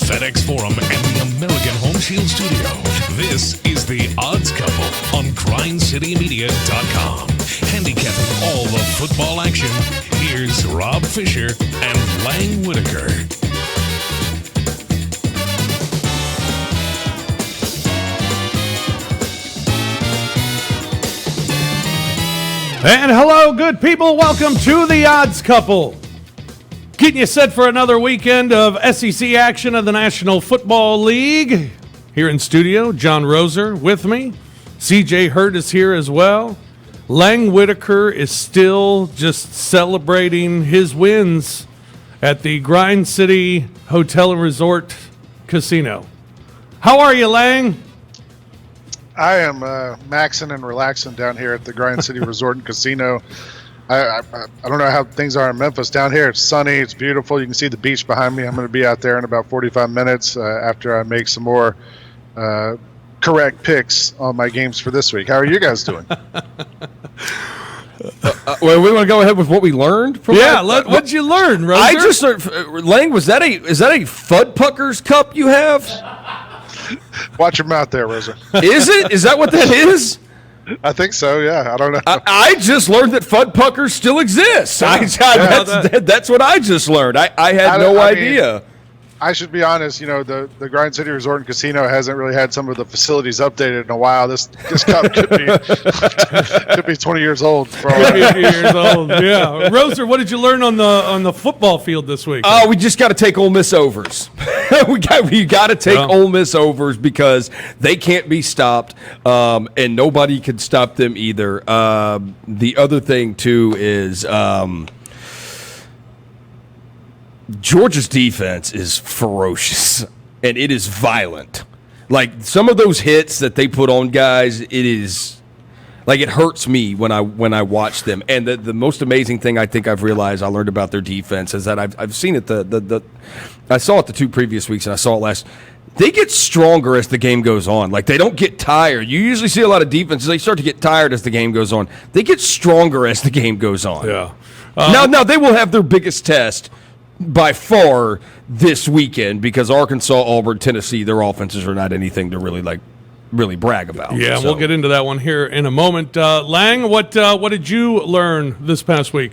FedEx Forum, and the American Home Shield Studio. This is The Odds Couple on GrindCityMedia.com. Handicapping all the football action, here's Rob Fisher and Lang Whitaker. And hello, good people. Welcome to The Odds Couple. Getting you set for another weekend of SEC action of the National Football League. Here in studio, John Roser with me. CJ Hurt is here as well. Lang Whitaker is still just celebrating his wins at the Grind City Hotel and Resort Casino. How are you, Lang? I am maxing and relaxing down here at the Grind City Resort and Casino. I don't know how things are in Memphis. Down here, it's sunny. It's beautiful. You can see the beach behind me. I'm going to be out there in about 45 minutes after I make some more correct picks on my games for this week. How are you guys doing? Well, we want to go ahead with what we learned from what'd you learn, Roser? I just Lang, is that a Fud Puckers cup you have? Watch your mouth there, Rosa. Is it? Is that what that is? I think so, yeah. I don't know. I just learned that Fud Puckers still exists. That's what I just learned. I had no idea. I should be honest, the Grind City Resort and Casino hasn't really had some of the facilities updated in a while. This cup could be 20 years old. For all yeah. Roser, what did you learn on the football field this week? We just got to take Ole Miss overs. we got to take Ole Miss overs because they can't be stopped, and nobody can stop them either. The other thing too is. Georgia's defense is ferocious, and it is violent. Like, some of those hits that they put on guys, it is like it hurts me when I watch them. And the most amazing thing I think I've realized I learned about their defense is that I've seen it I saw it the 2 previous weeks, and I saw it last. They get stronger as the game goes on. Like, they don't get tired. You usually see a lot of defenses, they start to get tired as the game goes on. They get stronger as the game goes on. Yeah. Now they will have their biggest test by far this weekend because Arkansas, Auburn, Tennessee, their offenses are not anything to really brag about. Yeah, so. We'll get into that one here in a moment. Lang, what did you learn this past week?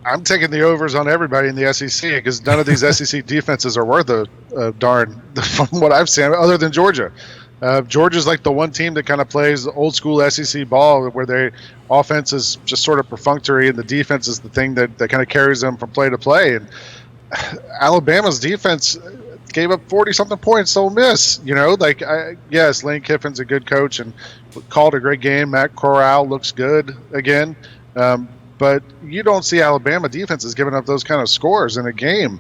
I'm taking the overs on everybody in the SEC because none of these SEC defenses are worth a darn from what I've seen, other than Georgia. Georgia's like the one team that kind of plays old school SEC ball where their offense is just sort of perfunctory and the defense is the thing that kind of carries them from play to play. And Alabama's defense gave up 40-something points to Ole Miss. Yes, Lane Kiffin's a good coach and called a great game. Matt Corral looks good again. But you don't see Alabama defenses giving up those kind of scores in a game.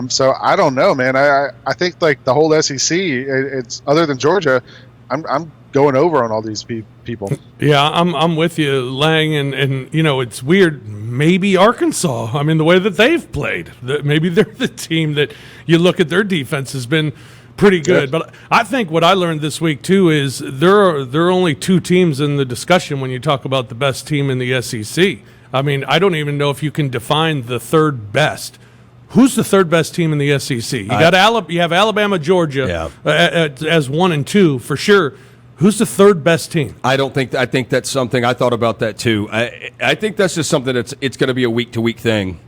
So I don't know, man. I think like the whole SEC, it's other than Georgia, I'm going over on all these people. Yeah, I'm with you, Lang, and it's weird. Maybe Arkansas. I mean, the way that they've played, maybe they're the team that you look at their defense has been pretty good. Yeah. But I think what I learned this week too is there are only 2 teams in the discussion when you talk about the best team in the SEC. I mean, I don't even know if you can define the third best. Who's the third best team in the SEC? You have Alabama, Georgia as 1 and 2 for sure. Who's the third best team? I think that's something I thought about that too. I think that's just something it's going to be a week to week thing.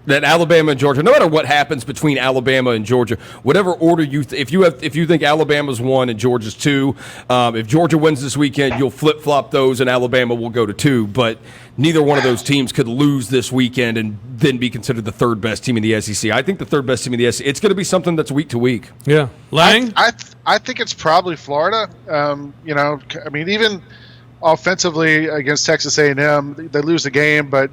That Alabama and Georgia, no matter what happens between Alabama and Georgia, whatever order if you think Alabama's 1 and Georgia's 2, if Georgia wins this weekend, you'll flip flop those and Alabama will go to 2. But neither one of those teams could lose this weekend and then be considered the third best team in the SEC. I think the third best team in the SEC. It's going to be something that's week to week. Yeah, Lang. I think it's probably Florida. I mean, even offensively against Texas A&M, they lose the game, but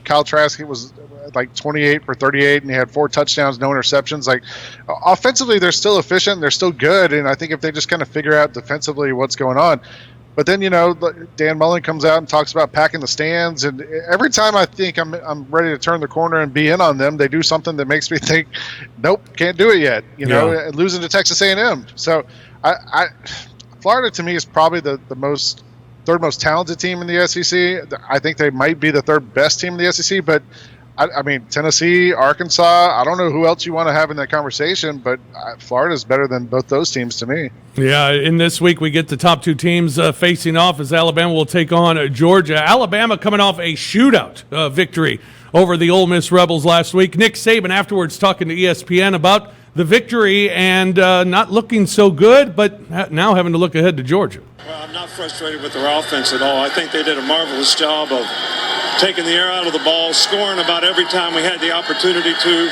Kyle Trask was like 28 for 38, and he had 4 touchdowns, no interceptions. Like, offensively, they're still efficient, they're still good, and I think if they just kind of figure out defensively what's going on. But then, Dan Mullen comes out and talks about packing the stands, and every time I think I'm ready to turn the corner and be in on them, they do something that makes me think, nope, can't do it yet. Losing to Texas A&M. So, Florida to me is probably the third most talented team in the SEC. I think they might be the third best team in the SEC, but I mean, Tennessee, Arkansas, I don't know who else you want to have in that conversation, but Florida's better than both those teams to me. Yeah, in this week we get the top two teams facing off as Alabama will take on Georgia. Alabama coming off a shootout victory over the Ole Miss Rebels last week. Nick Saban afterwards talking to ESPN about the victory and not looking so good, but now having to look ahead to Georgia. Well, I'm not frustrated with their offense at all. I think they did a marvelous job of taking the air out of the ball, scoring about every time we had the opportunity to.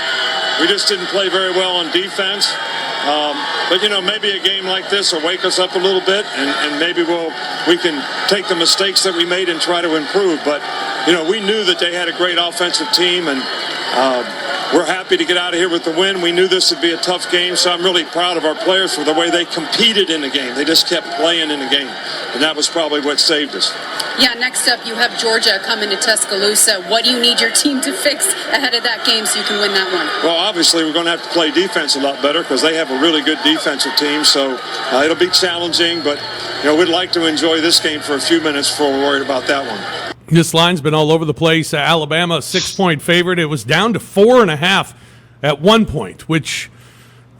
We just didn't play very well on defense. But, maybe a game like this will wake us up a little bit, and maybe we can take the mistakes that we made and try to improve. But, we knew that they had a great offensive team, and we're happy to get out of here with the win. We knew this would be a tough game, so I'm really proud of our players for the way they competed in the game. They just kept playing in the game, and that was probably what saved us. Yeah, next up you have Georgia coming to Tuscaloosa. What do you need your team to fix ahead of that game so you can win that one? Well, obviously we're going to have to play defense a lot better because they have a really good defensive team, so it'll be challenging, but we'd like to enjoy this game for a few minutes before we're worried about that one. This line's been all over the place. Alabama, 6-point favorite. It was down to 4.5 at one point, which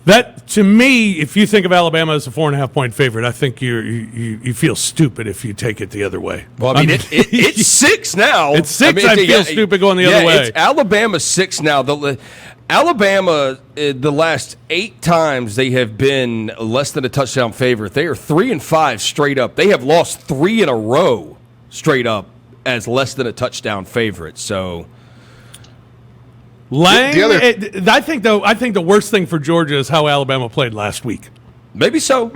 that, to me, if you think of Alabama as a 4.5-point favorite, I think you feel stupid if you take it the other way. Well, I mean, it's 6 now. It's 6. I feel stupid going the other way. It's Alabama 6 now. Alabama, the last 8 times they have been less than a touchdown favorite. They are 3-5 straight up. They have lost 3 in a row straight up as less than a touchdown favorite. So, Lang, I think the worst thing for Georgia is how Alabama played last week. Maybe so.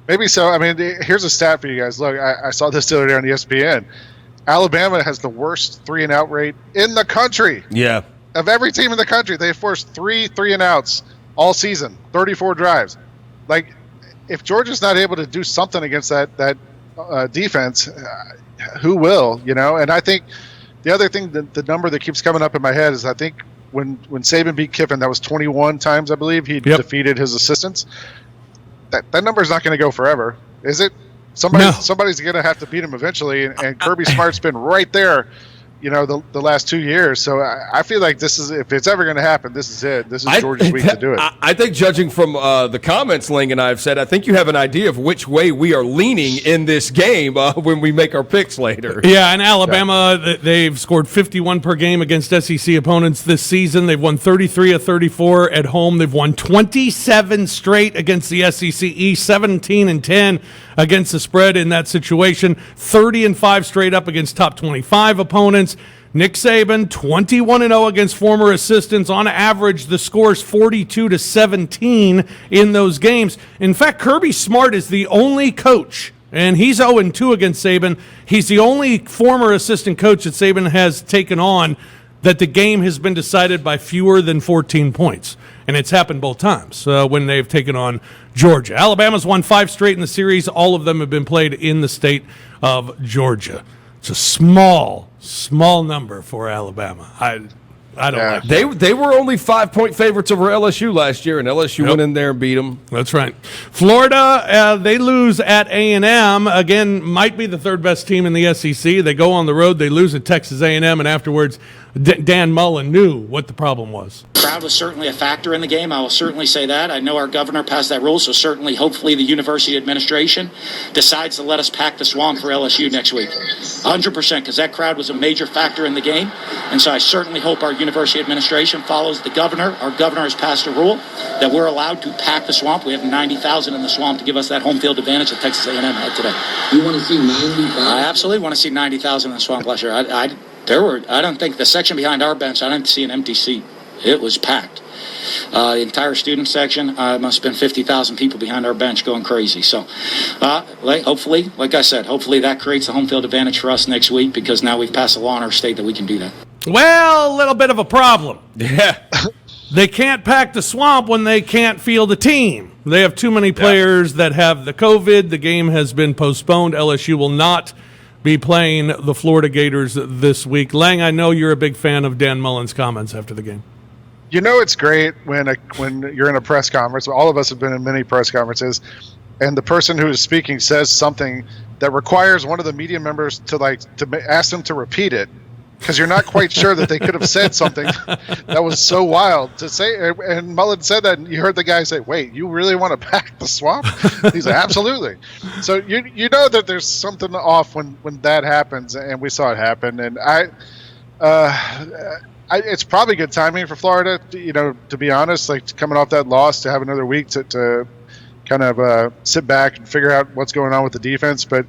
Maybe so. I mean, here's a stat for you guys. Look, I saw this the other day on ESPN. Alabama has the worst 3-and-out rate in the country. Yeah. Of every team in the country, they forced 3 3-and-outs all season, 34 drives. Like, if Georgia's not able to do something against that defense, who will? And I think the other thing, the number that keeps coming up in my head is I think when Saban beat Kiffin, that was 21 times, I believe, he defeated his assistants. That number's not going to go forever, is it? Somebody's going to have to beat him eventually, and Kirby Smart's been right there, the last 2 years. So I feel like this is, if it's ever going to happen, this is it. This is Georgia's week to do it. I think, judging from the comments Ling and I have said, I think you have an idea of which way we are leaning in this game when we make our picks later. Yeah, and Alabama, they've scored 51 per game against SEC opponents this season. They've won 33 of 34 at home. They've won 27 straight against the SEC East, 17-10 against the spread in that situation, 30-5 straight up against top 25 opponents. Nick Saban, 21-0 against former assistants. On average, the score's 42-17 in those games. In fact, Kirby Smart is the only coach, and he's 0-2 against Saban. He's the only former assistant coach that Saban has taken on that the game has been decided by fewer than 14 points. And it's happened both times when they've taken on Georgia. Alabama's won 5 straight in the series. All of them have been played in the state of Georgia. It's a small number for Alabama. I don't like that. They were only 5-point favorites over LSU last year, and LSU went in there and beat them. That's right. Florida, they lose at A&M. Again, might be the third best team in the SEC. They go on the road. They lose at Texas A&M, and afterwards, Dan Mullen knew what the problem was. Crowd was certainly a factor in the game. I will certainly say that. I know our governor passed that rule, so certainly, hopefully, the university administration decides to let us pack the Swamp for LSU next week. 100%, because that crowd was a major factor in the game. And so I certainly hope our university administration follows the governor. Our governor has passed a rule that we're allowed to pack the Swamp. We have 90,000 in the Swamp to give us that home field advantage that Texas A&M had today. You want to see 90,000? I absolutely want to see 90,000 in the Swamp last year. I don't think the section behind our bench, I didn't see an empty seat. It was packed. The entire student section, must have been 50,000 people behind our bench going crazy. So hopefully, like I said, hopefully that creates a home field advantage for us next week, because now we've passed a law in our state that we can do that. Well, a little bit of a problem. Yeah. They can't pack the Swamp when they can't field a team. They have too many players that have the COVID. The game has been postponed. LSU will not be playing the Florida Gators this week. Lang, I know you're a big fan of Dan Mullen's comments after the game. It's great when you're in a press conference. All of us have been in many press conferences, and the person who is speaking says something that requires one of the media members to ask them to repeat it. because you're not quite sure that they could have said something that was so wild to say. And Mullen said that, and you heard the guy say, "Wait, you really want to pack the swamp?" He's like, "Absolutely." So you know that there's something off when that happens, and we saw it happen. And it's probably good timing for Florida, to be honest, like coming off that loss to have another week to kind of sit back and figure out what's going on with the defense. But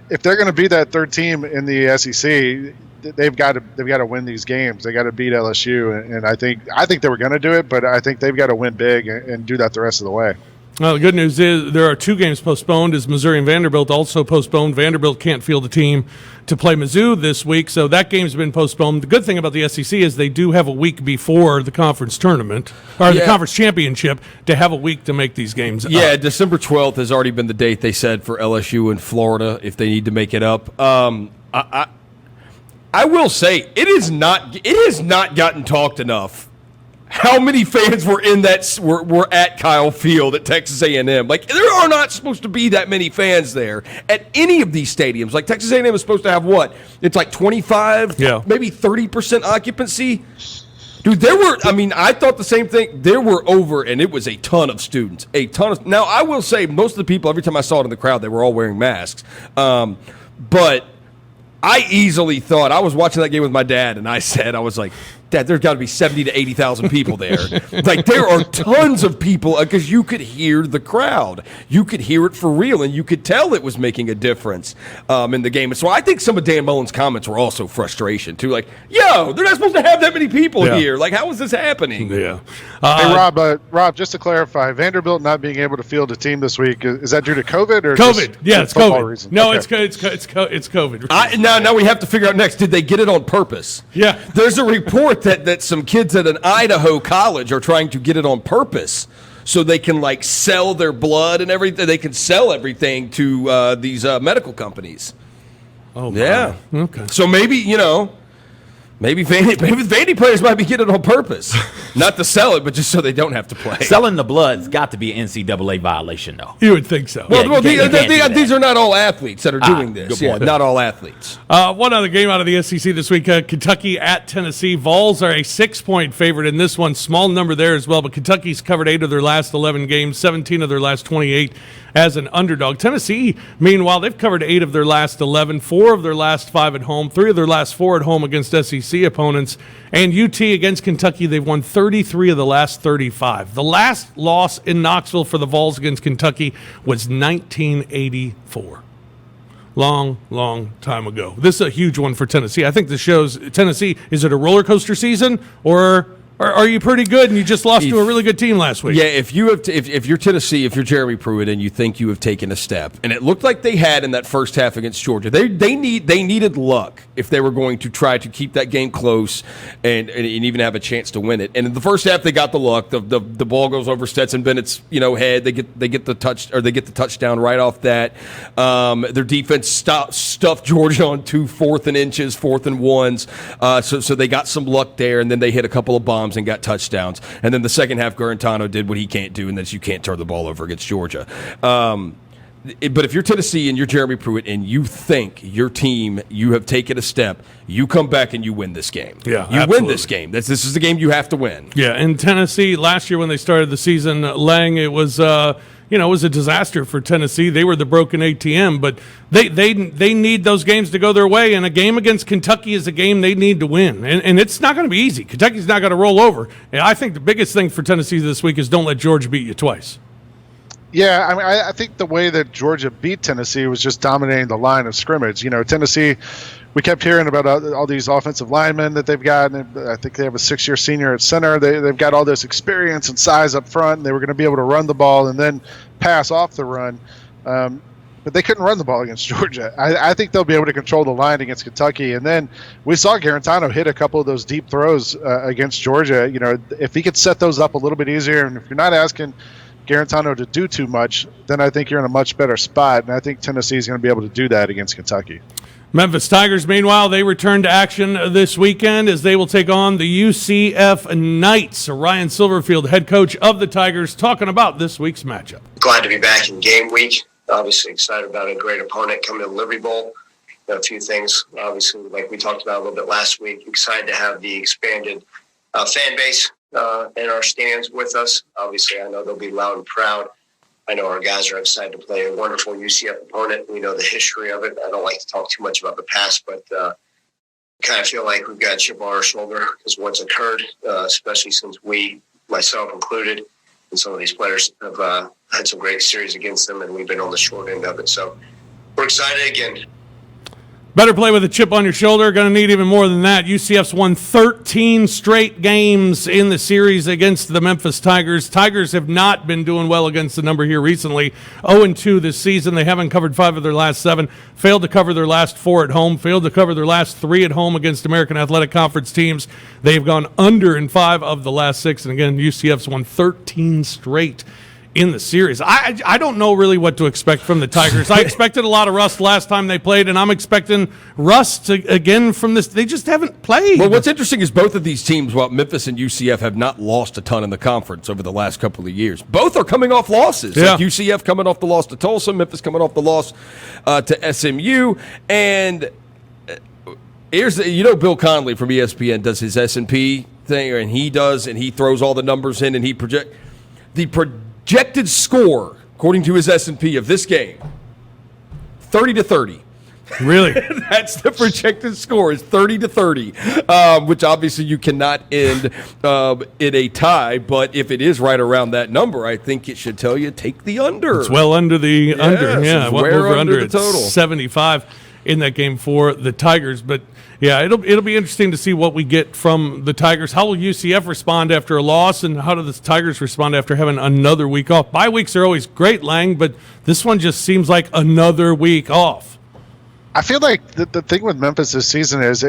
if they're going to be that third team in the SEC, they've got to win these games. They got to beat LSU, and I think they were going to do it, but I think they've got to win big and do that the rest of the way. Well, the good news is there are 2 games postponed, as Missouri and Vanderbilt also postponed. Vanderbilt can't field a team to play Mizzou this week, so that game's been postponed. The good thing about the SEC is they do have a week before the conference tournament, or the conference championship, to have a week to make these games up. Yeah, December 12th has already been the date they said for LSU and Florida if they need to make it up. I will say it has not gotten talked enough. How many fans were in that were at Kyle Field at Texas A&M? Like, there are not supposed to be that many fans there at any of these stadiums. Like, Texas A&M is supposed to have what? It's like 25, maybe 30% occupancy. Dude, I thought the same thing. There were over, and it was a ton of students. Now, I will say, most of the people, every time I saw it in the crowd, they were all wearing masks. But I easily thought, I was watching that game with my dad, and I was like, Dad, there's got to be 70 to 80,000 people there. Like, there are tons of people because you could hear the crowd. You could hear it for real, and you could tell it was making a difference in the game. And so I think some of Dan Mullen's comments were also frustration, too. Like, yo, they're not supposed to have that many people here. Like, how is this happening? Yeah. Hey, Rob, just to clarify, Vanderbilt not being able to field a team this week, is that due to COVID? Or COVID. Yeah, it's COVID. Reason? No, okay. it's COVID. Now we have to figure out next, did they get it on purpose? Yeah. There's a report that some kids at an Idaho college are trying to get it on purpose so they can, like, sell their blood and everything. They can sell everything to these medical companies. Oh, yeah. Wow. Okay. So maybe, maybe Vandy players might be getting it on purpose. Not to sell it, but just so they don't have to play. Selling the blood's got to be an NCAA violation, though. You would think so. Well, these are not all athletes that are doing this. Yeah, not all athletes. One other game out of the SEC this week, Kentucky at Tennessee. Vols are a 6-point favorite in this one. Small number there as well, but Kentucky's covered 8 of their last 11 games, 17 of their last 28 as an underdog. Tennessee, meanwhile, they've covered 8 of their last 11, 4 of their last 5 at home, 3 of their last 4 at home against SEC opponents. And UT against Kentucky, they've won 33 of the last 35. The last loss in Knoxville for the Vols against Kentucky was 1984. Long time ago. This is a huge one for Tennessee. I think this shows Tennessee, is it a roller coaster season, or are you pretty good and you just lost to a really good team last week? Yeah, if you're Tennessee, if you're Jeremy Pruitt and you think you have taken a step, and it looked like they had in that first half against Georgia, they needed luck if they were going to try to keep that game close and even have a chance to win it. And in the first half, they got the luck. The ball goes over Stetson Bennett's head. They get the touchdown right off that. Their defense stuffed Georgia on 2 4th and inches, 4th and 1s. So they got some luck there, and then they hit a couple of bombs and got touchdowns. And then the second half, Garantano did what he can't do, and that's you can't turn the ball over against Georgia. But if you're Tennessee and you're Jeremy Pruitt and you think your team, you have taken a step, you come back and you win this game. Yeah, you absolutely. win this game. This is the game you have to win. Yeah, and Tennessee, last year when they started the season, Lang, it was it was a disaster for Tennessee. They were the broken ATM, but they need those games to go their way, and a game against Kentucky is a game they need to win. And it's not going to be easy. Kentucky's not going to roll over. And I think the biggest thing for Tennessee this week is don't let Georgia beat you twice. Yeah, I mean, I think the way that Georgia beat Tennessee was just dominating the line of scrimmage. Tennessee, we kept hearing about all these offensive linemen that they've got. And I think they have a 6-year senior at center. They've got all this experience and size up front, and they were going to be able to run the ball and then pass off the run. But they couldn't run the ball against Georgia. I think they'll be able to control the line against Kentucky. And then we saw Garantano hit a couple of those deep throws against Georgia. If he could set those up a little bit easier, and if you're not asking Garantano to do too much, then I think you're in a much better spot, and I think Tennessee is going to be able to do that against Kentucky. Memphis Tigers, meanwhile, they return to action this weekend as they will take on the UCF Knights. Ryan Silverfield, head coach of the Tigers, talking about this week's matchup. Glad to be back in game week. Obviously excited about a great opponent coming to the Liberty Bowl. a few things. Obviously, like we talked about a little bit last week, excited to have the expanded fan base in our stands with us. Obviously, I know they'll be loud and proud. I know our guys are excited to play a wonderful UCF opponent. We know the history of it. I don't like to talk too much about the past, but kind of feel like we've got a chip on our shoulder because what's occurred, especially since we, myself included, and some of these players have had some great series against them, and we've been on the short end of it. So we're excited again. Better play with a chip on your shoulder. Going to need even more than that. UCF's won 13 straight games in the series against the Memphis Tigers. Tigers have not been doing well against the number here recently. 0-2 this season. They haven't covered 5 of their last 7. Failed to cover their last 4 at home. Failed to cover their last 3 at home against American Athletic Conference teams. They've gone under in 5 of the last 6. And again, UCF's won 13 straight in the series. I don't know really what to expect from the Tigers. I expected a lot of rust last time they played, and I'm expecting rust again from this. They just haven't played. Well, what's interesting is both of these teams, while Memphis and UCF have not lost a ton in the conference over the last couple of years, both are coming off losses. Yeah. Like UCF coming off the loss to Tulsa, Memphis coming off the loss to SMU, and here's Bill Connolly from ESPN does his S&P thing, and he throws all the numbers in, and he projected score, according to his S&P of this game, 30-30. Really? That's the projected score, is 30-30, which obviously you cannot end in a tie. But if it is right around that number, I think it should tell you take the under. It's well under the under. Yeah, over under the total. 75 in that game for the Tigers. But yeah, it'll be interesting to see what we get from the Tigers. How will UCF respond after a loss, and how do the Tigers respond after having another week off? Bye weeks are always great, Lang, but this one just seems like another week off. I feel like the thing with Memphis this season is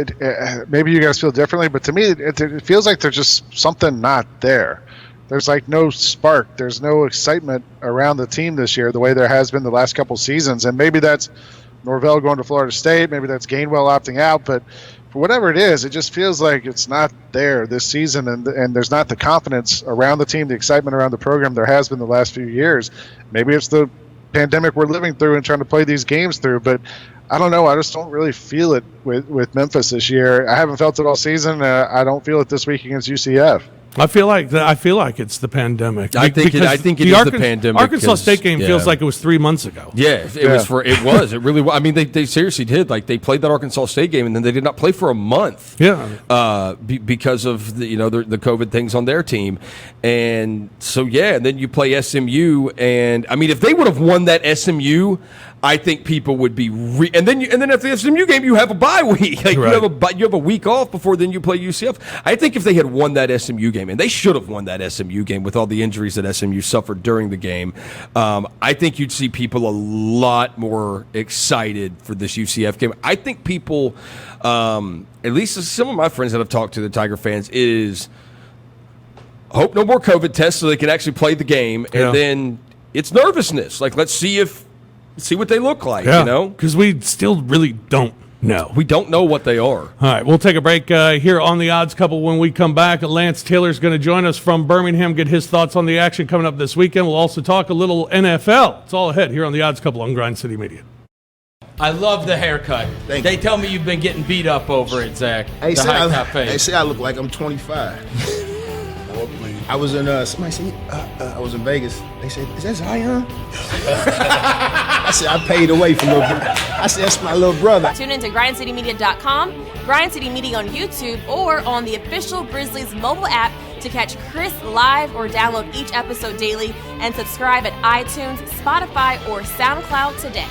maybe you guys feel differently, but to me it feels like there's just something not there. There's like no spark. There's no excitement around the team this year the way there has been the last couple seasons, and maybe that's Norvell going to Florida State, maybe that's Gainwell opting out, but for whatever it is, it just feels like it's not there this season, and there's not the confidence around the team, the excitement around the program there has been the last few years. Maybe it's the pandemic we're living through and trying to play these games through, but I don't know. I just don't really feel it with Memphis this year. I haven't felt it all season. I don't feel it this week against UCF. I feel like it's the pandemic. I think it is the pandemic. Arkansas State game feels like it was 3 months ago. Yeah, it was. It really was. I mean, they seriously did. Like, they played that Arkansas State game, and then they did not play for a month. Yeah. Because of the COVID things on their team, and so and then you play SMU, and I mean, if they would have won that SMU, I think people would be and then after the SMU game you have a bye week. Like, right. You have a week off before then you play UCF. I think if they had won that SMU game, and they should have won that SMU game with all the injuries that SMU suffered during the game, I think you'd see people a lot more excited for this UCF game. I think people, at least some of my friends that I've talked to, the Tiger fans, is hope no more COVID tests so they can actually play the game, and then it's nervousness. Like, let's see what they look like, because we still really don't know. We don't know what they are. All right, we'll take a break here on The Odds Couple. When we come back, Lance Taylor's going to join us from Birmingham, get his thoughts on the action coming up this weekend. We'll also talk a little NFL. It's all ahead here on The Odds Couple on Grind City Media. I love the haircut. They tell me you've been getting beat up over it, Zach. They say I look like I'm 25. I was in somebody said I was in Vegas. They said, "Is that Zion?" I said, "I paid away for little brother." I said, "That's my little brother." Tune in to GrindCityMedia.com, Grind City Media on YouTube, or on the official Grizzlies mobile app to catch Chris live or download each episode daily, and subscribe at iTunes, Spotify, or SoundCloud today.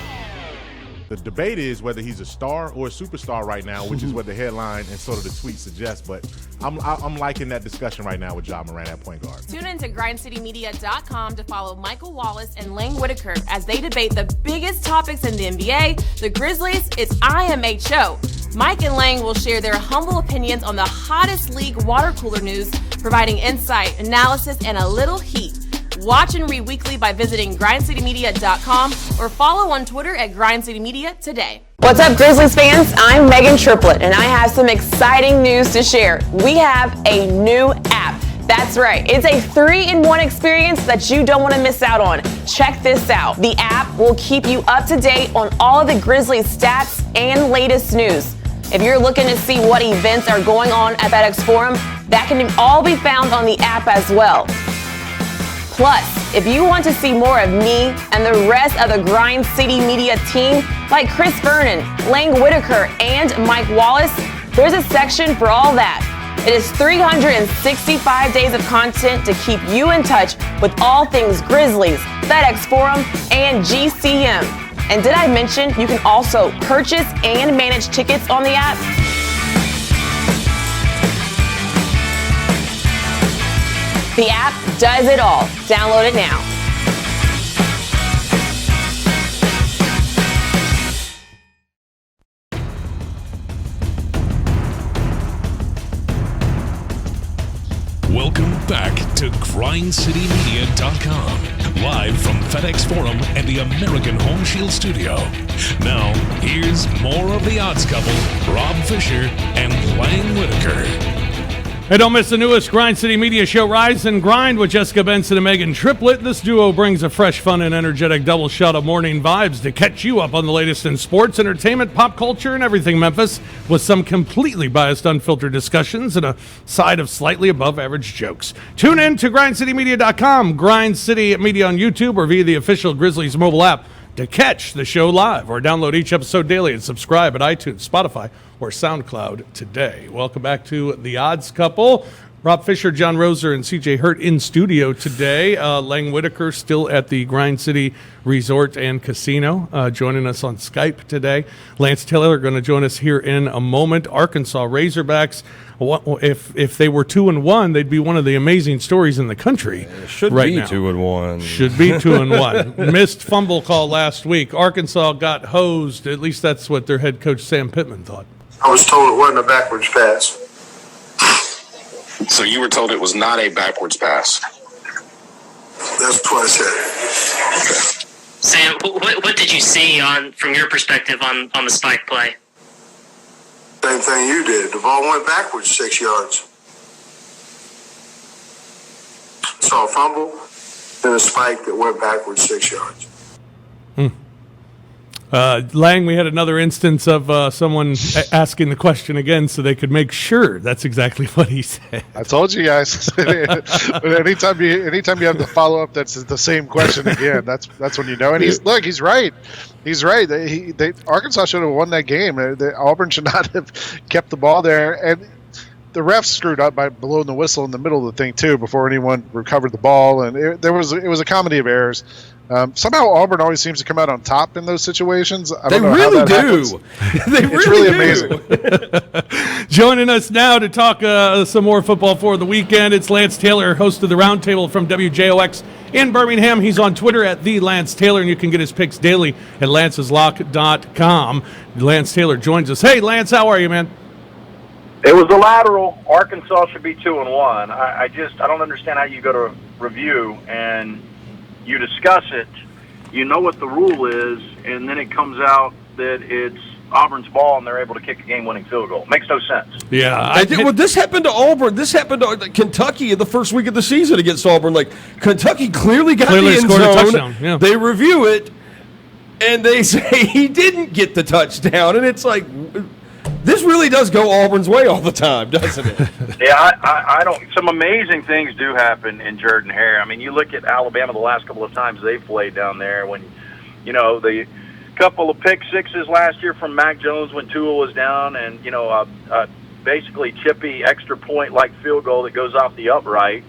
The debate is whether he's a star or a superstar right now, which is what the headline and sort of the tweet suggests. But I'm liking that discussion right now with Ja Morant at point guard. Tune in to GrindCityMedia.com to follow Michael Wallace and Lane Whitaker as they debate the biggest topics in the NBA, the Grizzlies, it's IMHO. Mike and Lang will share their humble opinions on the hottest league water cooler news, providing insight, analysis, and a little heat. Watch and read weekly by visiting GrindCityMedia.com or follow on Twitter at GrindCityMedia today. What's up, Grizzlies fans? I'm Megan Triplett, and I have some exciting news to share. We have a new app. That's right. It's a 3-in-1 experience that you don't want to miss out on. Check this out. The app will keep you up to date on all of the Grizzlies stats and latest news. If you're looking to see what events are going on at FedEx Forum, that can all be found on the app as well. Plus, if you want to see more of me and the rest of the Grind City Media team, like Chris Vernon, Lang Whitaker, and Mike Wallace, there's a section for all that. It is 365 days of content to keep you in touch with all things Grizzlies, FedEx Forum, and GCM. And did I mention you can also purchase and manage tickets on the app? The app does it all. Download it now. Welcome back to GrindCityMedia.com, live from FedEx Forum and the American Home Shield Studio. Now, here's more of the Odds Couple, Rob Fisher and Lang Whitaker. Hey, don't miss the newest Grind City Media show, Rise and Grind, with Jessica Benson and Megan Triplett. This duo brings a fresh, fun, and energetic double shot of morning vibes to catch you up on the latest in sports, entertainment, pop culture, and everything Memphis, with some completely biased, unfiltered discussions and a side of slightly above-average jokes. Tune in to GrindCityMedia.com, Grind City Media on YouTube, or via the official Grizzlies mobile app to catch the show live, or download each episode daily and subscribe at iTunes, Spotify, or SoundCloud today. Welcome back to The Odds Couple. Rob Fisher, John Roser, and CJ Hurt in studio today. Lang Whitaker still at the Grind City Resort and Casino, joining us on Skype today. Lance Taylor going to join us here in a moment. Arkansas Razorbacks, if they were 2-1, they'd be one of the amazing stories in the country. Should right be now. 2-1. Should be 2-1. Missed fumble call last week. Arkansas got hosed. At least that's what their head coach Sam Pittman thought. I was told it wasn't a backwards pass. So you were told it was not a backwards pass? That's what I said. Okay. Sam, what did you see from your perspective on the spike play? Same thing you did. The ball went backwards 6 yards. Saw a fumble and a spike that went backwards 6 yards. Lang, we had another instance of someone asking the question again so they could make sure that's exactly what he said. I told you guys. But anytime you have the follow up that's the same question again, that's when you know. And he's right. He's right. Arkansas should have won that game. Auburn should not have kept the ball there. And the refs screwed up by blowing the whistle in the middle of the thing too before anyone recovered the ball. And it was a comedy of errors. Somehow Auburn always seems to come out on top in those situations. I don't know really how that do. They it's really amazing. Joining us now to talk some more football for the weekend, it's Lance Taylor, host of the Roundtable from WJOX in Birmingham. He's on Twitter at @TheLanceTaylor, and you can get his picks daily at lanceslock.com. Lance Taylor joins us. Hey, Lance, how are you, man? It was a lateral. Arkansas should be 2-1. I don't understand how you go to review and you discuss it, you know what the rule is, and then it comes out that it's Auburn's ball and they're able to kick a game-winning field goal. Makes no sense. Yeah. This happened to Auburn. This happened to Kentucky in the first week of the season against Auburn. Like, Kentucky clearly got the end scored zone. a touchdown. Yeah. They review it, and they say he didn't get the touchdown. And it's like, this really does go Auburn's way all the time, doesn't it? Yeah, I don't. Some amazing things do happen in Jordan-Hare. I mean, you look at Alabama the last couple of times they've played down there. When, the couple of pick sixes last year from Mac Jones when Tua was down, and basically chippy extra point like field goal that goes off the upright.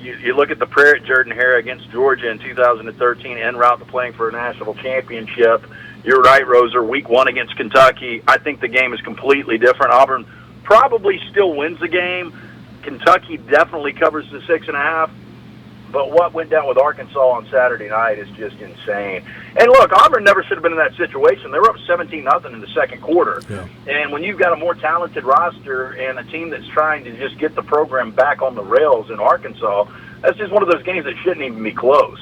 You look at the prayer at Jordan-Hare against Georgia in 2013, en route to playing for a national championship. You're right, Roser. Week 1 against Kentucky, I think the game is completely different. Auburn probably still wins the game. Kentucky definitely covers the 6.5. But what went down with Arkansas on Saturday night is just insane. And look, Auburn never should have been in that situation. They were up 17-0 in the second quarter. Yeah. And when you've got a more talented roster and a team that's trying to just get the program back on the rails in Arkansas, that's just one of those games that shouldn't even be close.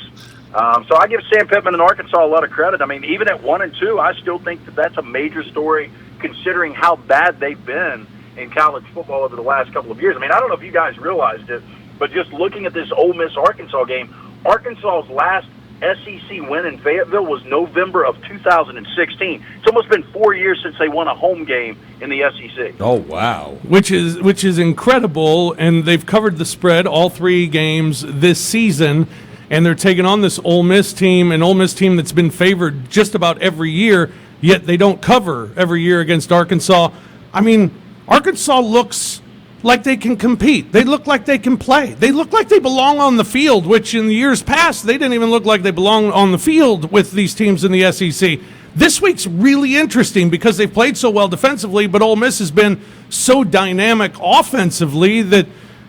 So I give Sam Pittman and Arkansas a lot of credit. I mean, even at 1-2, I still think that's a major story considering how bad they've been in college football over the last couple of years. I mean, I don't know if you guys realized it, but just looking at this Ole Miss-Arkansas game, Arkansas's last SEC win in Fayetteville was November of 2016. It's almost been 4 years since they won a home game in the SEC. Oh, wow. Which is incredible, and they've covered the spread all 3 games this season, and they're taking on this Ole Miss team, an Ole Miss team that's been favored just about every year, yet they don't cover every year against Arkansas. I mean, Arkansas looks like they can compete. They look like they can play. They look like they belong on the field, which in the years past, they didn't even look like they belonged on the field with these teams in the SEC. This week's really interesting because they've played so well defensively, but Ole Miss has been so dynamic offensively that,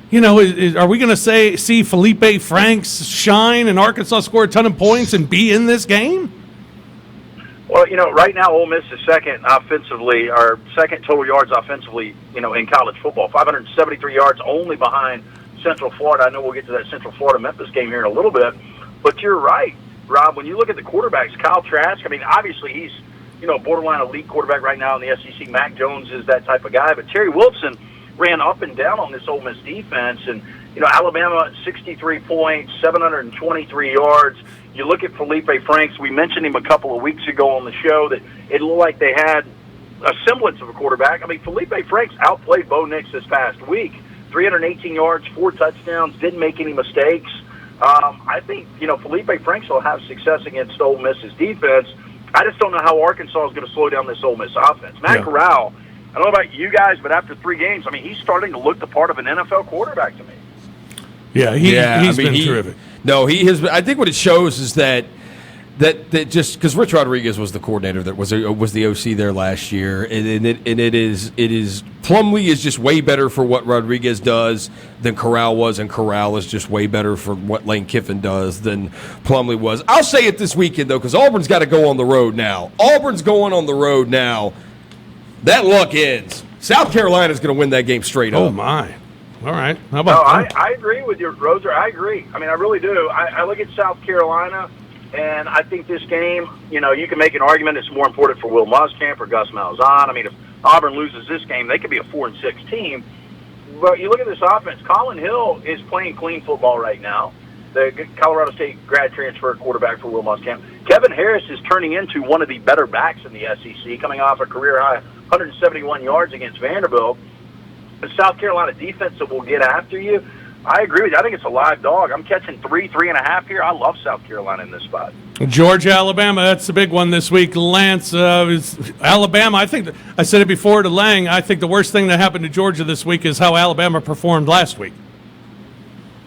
you know, are we going to see Felipe Franks shine and Arkansas score a ton of points and be in this game? Well, you know, right now Ole Miss is second offensively, or second total yards offensively, you know, in college football. 573 yards, only behind Central Florida. I know we'll get to that Central Florida-Memphis game here in a little bit. But you're right, Rob. When you look at the quarterbacks, Kyle Trask, I mean, obviously he's, you know, borderline elite quarterback right now in the SEC. Mac Jones is that type of guy. But Terry Wilson ran up and down on this Ole Miss defense. And, you know, Alabama, 63 points, 723 yards. You look at Felipe Franks, we mentioned him a couple of weeks ago on the show that it looked like they had a semblance of a quarterback. I mean, Felipe Franks outplayed Bo Nix this past week. 318 yards, 4 touchdowns, didn't make any mistakes. I think, you know, Felipe Franks will have success against Ole Miss's defense. I just don't know how Arkansas is going to slow down this Ole Miss offense. Matt Corral, I don't know about you guys, but after 3 games, I mean, he's starting to look the part of an NFL quarterback to me. Yeah, he's been terrific. No, he has. I think what it shows is that just because Rich Rodriguez was the coordinator that was the OC there last year, and it is Plumlee is just way better for what Rodriguez does than Corral was, and Corral is just way better for what Lane Kiffin does than Plumlee was. I'll say it this weekend though, because Auburn's got to go on the road now. Auburn's going on the road now. That luck ends. South Carolina's going to win that game straight up. Oh my. All right. How about that? I agree with you, Roser. I agree. I mean, I really do. I look at South Carolina, and I think this game, you know, you can make an argument it's more important for Will Muschamp or Gus Malzahn. I mean, if Auburn loses this game, they could be a 4-6 team. But you look at this offense, Colin Hill is playing clean football right now. The Colorado State grad transfer quarterback for Will Muschamp. Kevin Harris is turning into one of the better backs in the SEC, coming off a career-high 171 yards against Vanderbilt. The South Carolina defense that will get after you, I agree with you. I think it's a live dog. I'm catching 3.5 here. I love South Carolina in this spot. Georgia, Alabama, that's the big one this week. Lance, Alabama, I think, I said it before to Lang, I think the worst thing that happened to Georgia this week is how Alabama performed last week.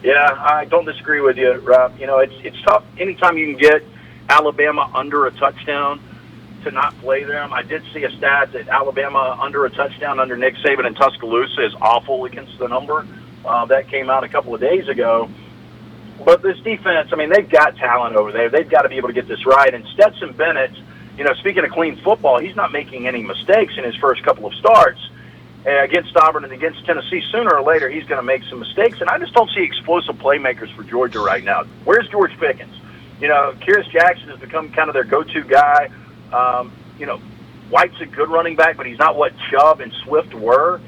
Yeah, I don't disagree with you, Rob. You know, it's tough anytime you can get Alabama under a touchdown to not play them. I did see a stat that Alabama under a touchdown under Nick Saban in Tuscaloosa is awful against the number. That came out a couple of days ago. But this defense, I mean, they've got talent over there. They've got to be able to get this right. And Stetson Bennett, you know, speaking of clean football, he's not making any mistakes in his first couple of starts against Auburn and against Tennessee. Sooner or later, he's going to make some mistakes. And I just don't see explosive playmakers for Georgia right now. Where's George Pickens? You know, Kyrus Jackson has become kind of their go-to guy. You know, White's a good running back, but he's not what Chubb and Swift were.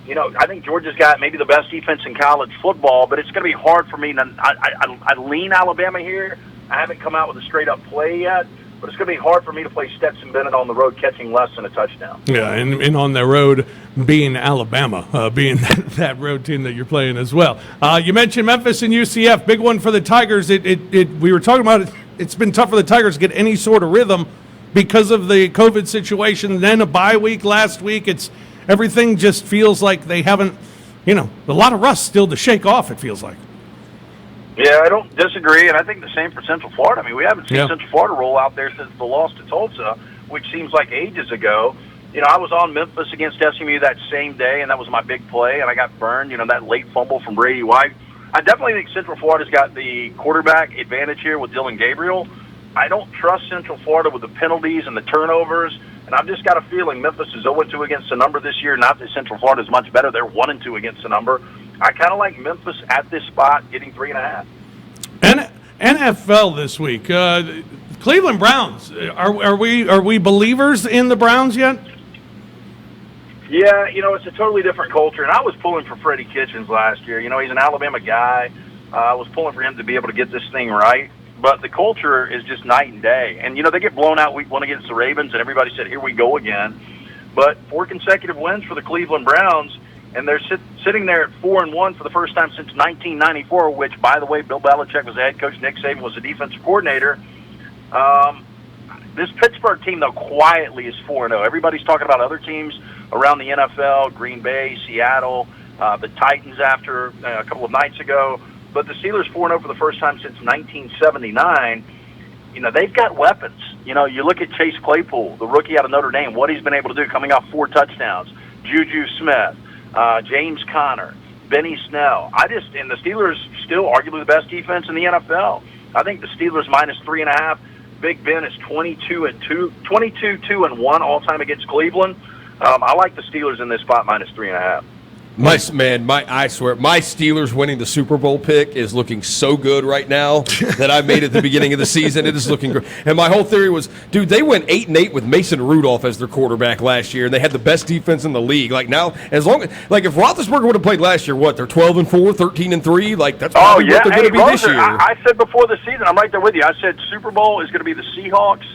You know, I think Georgia's got maybe the best defense in college football, but it's going to be hard for me. I lean Alabama here. I haven't come out with a straight-up play yet, but it's going to be hard for me to play Stetson Bennett on the road catching less than a touchdown. Yeah, and on the road being Alabama, being that road team that you're playing as well. You mentioned Memphis and UCF, big one for the Tigers. We were talking about it. It's been tough for the Tigers to get any sort of rhythm because of the COVID situation, then a bye week last week. Everything just feels like they haven't, you know, a lot of rust still to shake off, it feels like. Yeah, I don't disagree, and I think the same for Central Florida. I mean, we haven't seen Central Florida roll out there since the loss to Tulsa, which seems like ages ago. You know, I was on Memphis against SMU that same day, and that was my big play, and I got burned, you know, that late fumble from Brady White. I definitely think Central Florida's got the quarterback advantage here with Dylan Gabriel. I don't trust Central Florida with the penalties and the turnovers, and I've just got a feeling Memphis is 0-2 against the number this year. Not that Central Florida is much better. They're 1-2 against the number. I kind of like Memphis at this spot, getting 3.5. NFL this week. Cleveland Browns. Are we believers in the Browns yet? Yeah, it's a totally different culture. And I was pulling for Freddie Kitchens last year. He's an Alabama guy. I was pulling for him to be able to get this thing right. But the culture is just night and day. And, they get blown out week 1 against the Ravens, and everybody said, here we go again. But 4 consecutive wins for the Cleveland Browns, and they're sitting there at 4-1 for the first time since 1994, which, by the way, Bill Belichick was the head coach, Nick Saban was the defensive coordinator. This Pittsburgh team, though, quietly is 4-0. Everybody's talking about other teams around the NFL, Green Bay, Seattle, the Titans after a couple of nights ago. But the Steelers 4-0 for the first time since 1979. They've got weapons. You look at Chase Claypool, the rookie out of Notre Dame, what he's been able to do coming off 4 touchdowns. Juju Smith, James Conner, Benny Snell. And the Steelers still arguably the best defense in the NFL. I think the Steelers minus 3.5. Big Ben is 22-2-1 all time against Cleveland. I like the Steelers in this spot minus 3.5. I swear, my Steelers winning the Super Bowl pick is looking so good right now that I made at the beginning of the season. It is looking great. And my whole theory was, dude, they went 8-8 with Mason Rudolph as their quarterback last year, and they had the best defense in the league. Like now, if Roethlisberger would have played last year, they're 12-4, 13-3. Like that's probably what they're going to be this year. I said before the season, I'm right there with you. I said Super Bowl is going to be the Seahawks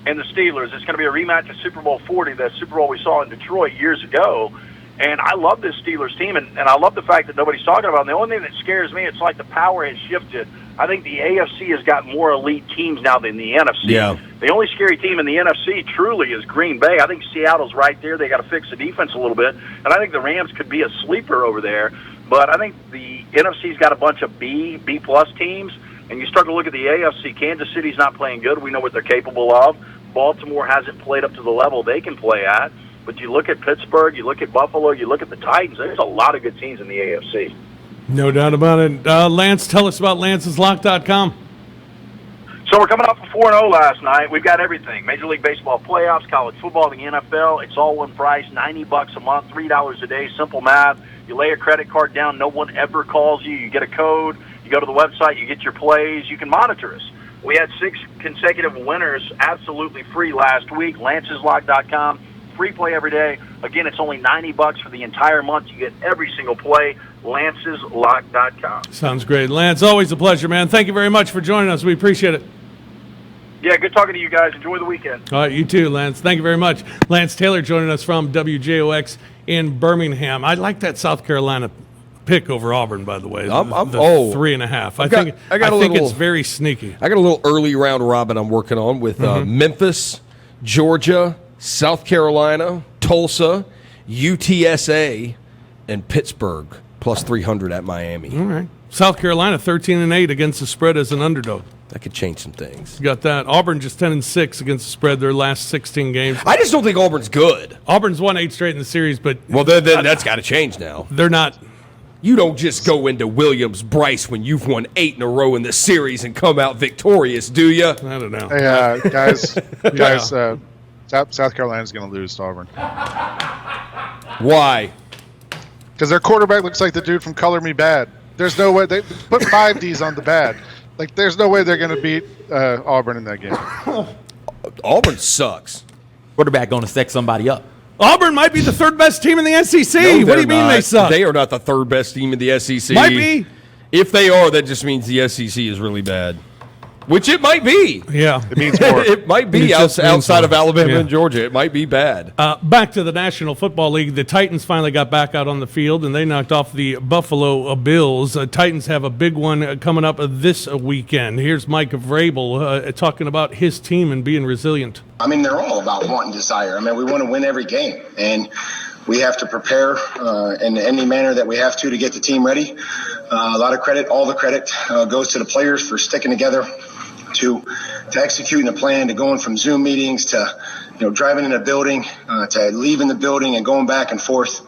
and the Steelers. It's going to be a rematch of Super Bowl 40, that Super Bowl we saw in Detroit years ago. And I love this Steelers team, and I love the fact that nobody's talking about it. And the only thing that scares me, it's like the power has shifted. I think the AFC has got more elite teams now than the NFC. Yeah. The only scary team in the NFC truly is Green Bay. I think Seattle's right there. They got to fix the defense a little bit. And I think the Rams could be a sleeper over there. But I think the NFC's got a bunch of B-plus teams. And you start to look at the AFC, Kansas City's not playing good. We know what they're capable of. Baltimore hasn't played up to the level they can play at. But you look at Pittsburgh, you look at Buffalo, you look at the Titans, there's a lot of good teams in the AFC. No doubt about it. Lance, tell us about Lance'sLock.com. So we're coming off a 4-0 last night. We've got everything. Major League Baseball playoffs, college football, the NFL. It's all one price, $90 a month, $3 a day, simple math. You lay a credit card down, no one ever calls you. You get a code, you go to the website, you get your plays, you can monitor us. We had 6 consecutive winners absolutely free last week. Lance'sLock.com. Free play every day. Again, it's only $90 for the entire month. You get every single play. Lance'sLock.com. Sounds great. Lance, always a pleasure, man. Thank you very much for joining us. We appreciate it. Yeah, good talking to you guys. Enjoy the weekend. All right, you too, Lance. Thank you very much. Lance Taylor joining us from WJOX in Birmingham. I like that South Carolina pick over Auburn, by the way. The 3.5. I think it's very sneaky. I got a little early round robin I'm working on with Memphis, Georgia, South Carolina, Tulsa, UTSA, and Pittsburgh, plus 300 at Miami. All right. South Carolina, 13-8 against the spread as an underdog. That could change some things. You got that. Auburn just 10-6 against the spread their last 16 games. I just don't think Auburn's good. Auburn's won 8 straight in the series, but... Well, then that's got to change now. They're not... You don't just go into Williams-Brice when you've won 8 in a row in the series and come out victorious, do you? I don't know. Hey, guys, South Carolina's going to lose to Auburn. Why? Because their quarterback looks like the dude from Color Me Bad. There's no way. They put 5 Ds on the bad. Like, there's no way they're going to beat Auburn in that game. Auburn sucks. Quarterback going to sex somebody up. Auburn might be the 3rd best team in the SEC. No, what do you mean they suck? They are not the 3rd best team in the SEC. Might be. If they are, that just means the SEC is really bad. Which it might be. Yeah. It means more. It might be outside of Alabama and Georgia. It might be bad. Back to the National Football League. The Titans finally got back out on the field, and they knocked off the Buffalo Bills. Titans have a big one coming up this weekend. Here's Mike Vrabel talking about his team and being resilient. I mean, they're all about want and desire. I mean, we want to win every game, and we have to prepare in any manner that we have to get the team ready. A lot of credit, all the credit goes to the players for sticking together, to executing a plan, to going from Zoom meetings to driving in a building, to leaving the building and going back and forth.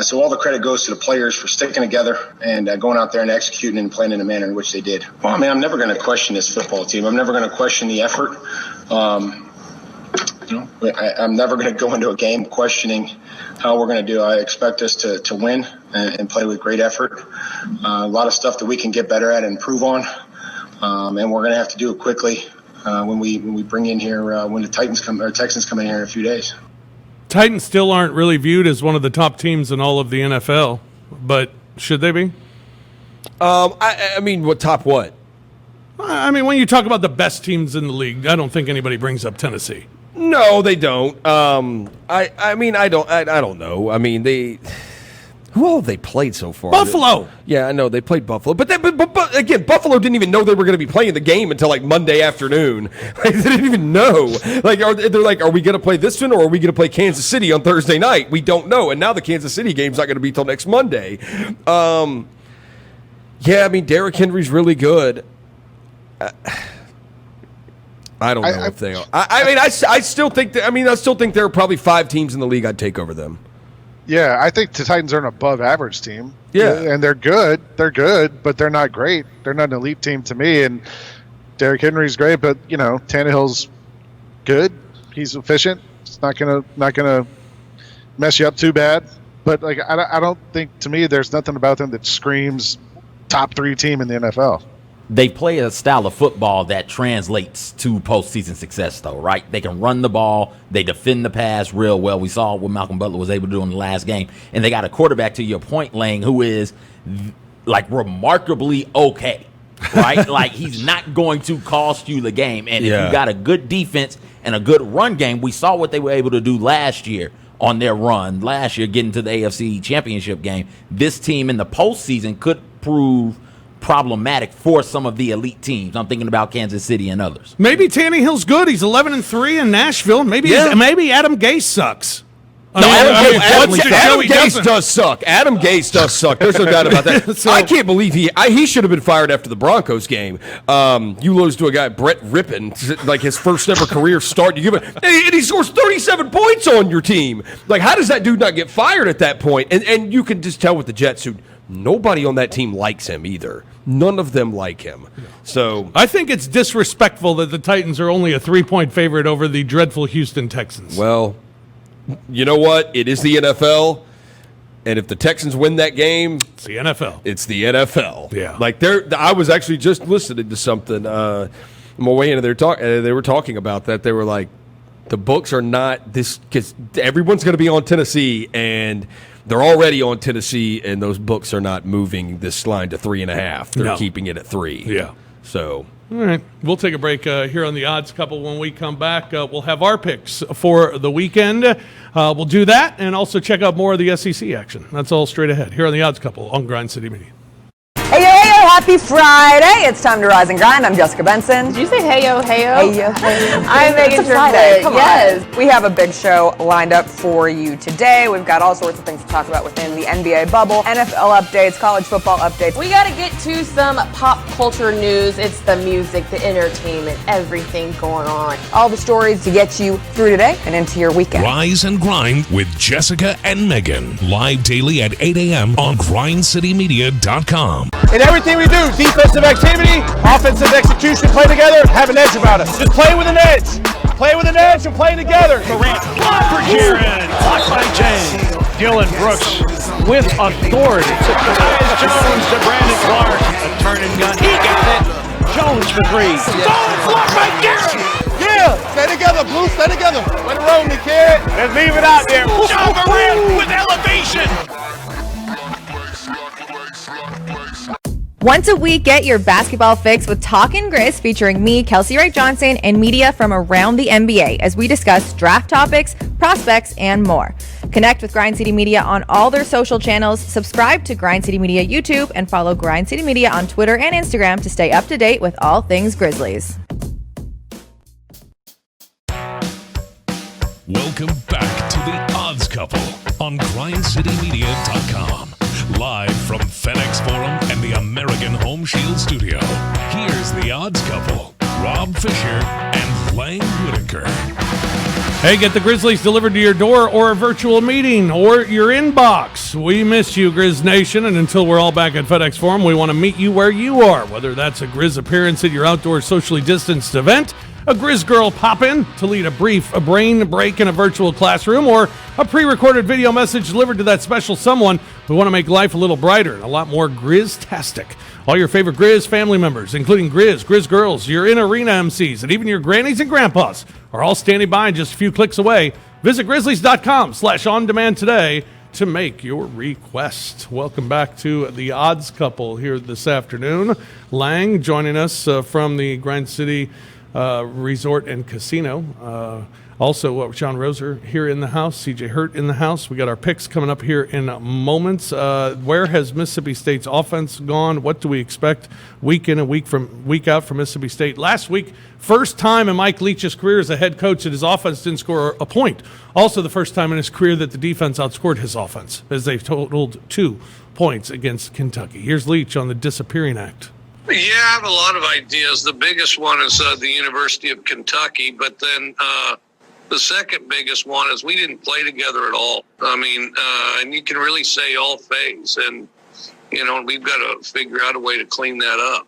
So all the credit goes to the players for sticking together and going out there and executing and playing in the manner in which they did. Well, I mean, I'm never going to question this football team. I'm never going to question the effort. I'm never going to go into a game questioning how we're going to do. I expect us to win and play with great effort. A lot of stuff that we can get better at and improve on. And we're going to have to do it quickly when we bring in here when the Texans come in here in a few days. Titans still aren't really viewed as one of the top teams in all of the NFL, but should they be? I mean, what top what? I mean, when you talk about the best teams in the league, I don't think anybody brings up Tennessee. No, they don't. I mean, I don't know. I mean, who all have they played so far? Buffalo. Yeah, I know they played Buffalo, but again, Buffalo didn't even know they were going to be playing the game until like Monday afternoon. Like, they didn't even know. Like, they're like, are we going to play this one or are we going to play Kansas City on Thursday night? We don't know. And now the Kansas City game's not going to be till next Monday. Yeah, I mean, Derrick Henry's really good. I don't know if they are. I still think there are probably 5 teams in the league I'd take over them. Yeah, I think the Titans are an above-average team. Yeah, and they're good. They're good, but they're not great. They're not an elite team to me. And Derrick Henry's great, but Tannehill's good. He's efficient. It's not gonna mess you up too bad. But like, I don't think, to me, there's nothing about them that screams top 3 team in the NFL. They play a style of football that translates to postseason success, though, right? They can run the ball. They defend the pass real well. We saw what Malcolm Butler was able to do in the last game. And they got a quarterback, to your point, Lang, who is, like, remarkably okay, right? Like, he's not going to cost you the game. And if you got a good defense and a good run game, we saw what they were able to do last year on their run. Last year, getting to the AFC Championship game. This team in the postseason could prove problematic for some of the elite teams. I'm thinking about Kansas City and others. Maybe Tannehill's good. He's 11-3 in Nashville. Maybe Adam Gase sucks. Adam Gase does suck. Adam Gase does suck. There's no doubt about that. I can't believe he should have been fired after the Broncos game. You lose to a guy, Brett Rippon, like his first ever career start. You give it, and he scores 37 points on your team. Like, how does that dude not get fired at that point? And you can just tell with the Jets, who nobody on that team likes him either. None of them like him. So I think it's disrespectful that the Titans are only a 3-point favorite over the dreadful Houston Texans. Well, you know what? It is the NFL, and if the Texans win that game, it's the NFL. It's the NFL. Yeah. Like, I was actually just listening to something on my way into their talk. They were talking about that. They were like, the books are not this, because everyone's going to be on Tennessee, and they're already on Tennessee, and those books are not moving this line to 3.5. They're keeping it at 3. Yeah. So, all right, we'll take a break here on the Odds Couple. When we come back, we'll have our picks for the weekend. We'll do that and also check out more of the SEC action. That's all straight ahead here on the Odds Couple on Grind City Media. Hey yo, happy Friday. It's time to rise and grind. I'm Jessica Benson. Did you say hey yo? Hey yo. I'm Megan Friday. Yes. We have a big show lined up for you today. We've got all sorts of things to talk about within the NBA bubble, NFL updates, college football updates. We got to get to some pop culture news. It's the music, the entertainment, everything going on. All the stories to get you through today and into your weekend. Rise and Grind with Jessica and Megan. Live daily at 8 a.m. on grindcitymedia.com. In everything we do, defensive activity, offensive execution, play together, have an edge about us. Just play with an edge. Play with an edge and play together. Durant, blocked for Jaron. Blocked by James. Dylan Brooks with authority. Tyus Jones to Brandon Clark. A turn and gun. He got it. Jones for 3. Stolen blocked by Garrett. Yeah, stay together, Blue. Stay together. Way to roll me, kid. Let's leave it out there. Ja Morant with elevation. Once a week, get your basketball fix with Talkin' Grizz, featuring me, Kelsey Wright Johnson, and media from around the NBA as we discuss draft topics, prospects, and more. Connect with Grind City Media on all their social channels, subscribe to Grind City Media YouTube, and follow Grind City Media on Twitter and Instagram to stay up to date with all things Grizzlies. Welcome back to the Odds Couple on grindcitymedia.com. Live from FedEx Forum and the American Home Shield Studio. Here's the Odds Couple, Rob Fisher and Lang Whitaker. Hey, get the Grizzlies delivered to your door or a virtual meeting or your inbox. We miss you, Grizz Nation, and until we're all back at FedEx Forum, we want to meet you where you are, whether that's a Grizz appearance at your outdoor socially distanced event, a Grizz Girl pop-in to lead a brain break in a virtual classroom, or a pre-recorded video message delivered to that special someone who want to make life a little brighter and a lot more Grizz-tastic. All your favorite Grizz family members, including Grizz Girls, your in-arena MCs, and even your grannies and grandpas are all standing by and just a few clicks away Visit Grizzlies.com/on-demand today to make your request. Welcome back to the Odds Couple here this afternoon. Lang joining us from the Grind City Resort and Casino. Also, Sean Roser here in the house, CJ Hurt in the house. We got our picks coming up here in moments. Where has Mississippi State's offense gone? What do we expect week in and week out from Mississippi State? Last week, first time in Mike Leach's career as a head coach that his offense didn't score a point. Also the first time in his career that the defense outscored his offense, as they totaled 2 points against Kentucky. Here's Leach on the disappearing act. Yeah, I have a lot of ideas. The biggest one is the University of Kentucky, but then the second biggest one is we didn't play together at all. I mean, and you can really say all phase, and we've got to figure out a way to clean that up.